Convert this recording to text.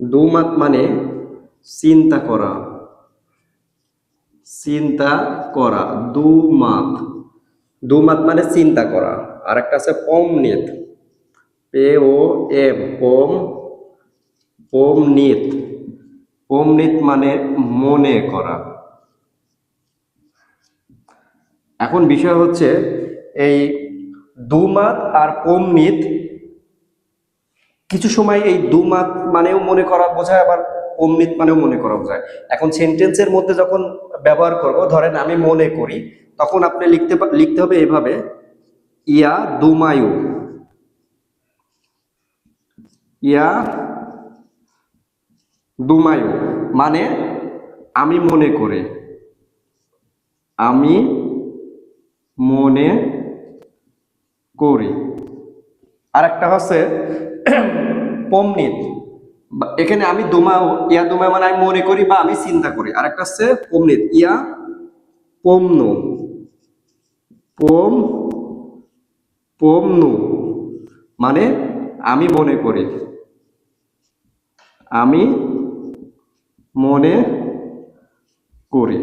দুমাত মানে চিন্তা করা, চিন্তা করা। দুমাত, দুমাত মানে চিন্তা করা। আর একটা আছে পমনিত, POM, পমনিত। পমনিত মানে মনে করা। এখন বিষয় হচ্ছে এই দুমাত আর পমনিত, কিছু সময় এই দুমাত মানেও মনে করা বোঝায়, আবার পমনিত মানেও মনে করা বোঝায়। এখন সেন্টেন্সের মধ্যে যখন ব্যবহার করব, ধরেন আমি মনে করি, তখন আপনি লিখতে হবে এভাবে, ইয়া দুমায়ু, ইয়া দুমায়ু মানে আমি মনে করি, আমি মনে করি। আর একটা হচ্ছে পমনিত, এখানে আমি ইয়া দুমায় মানে আমি মনে করি বা আমি চিন্তা করি। আর একটা হচ্ছে পমনিত, ইয়া পমনু, পম পমনু মানে আমি মনে করি, আমি মনে করি।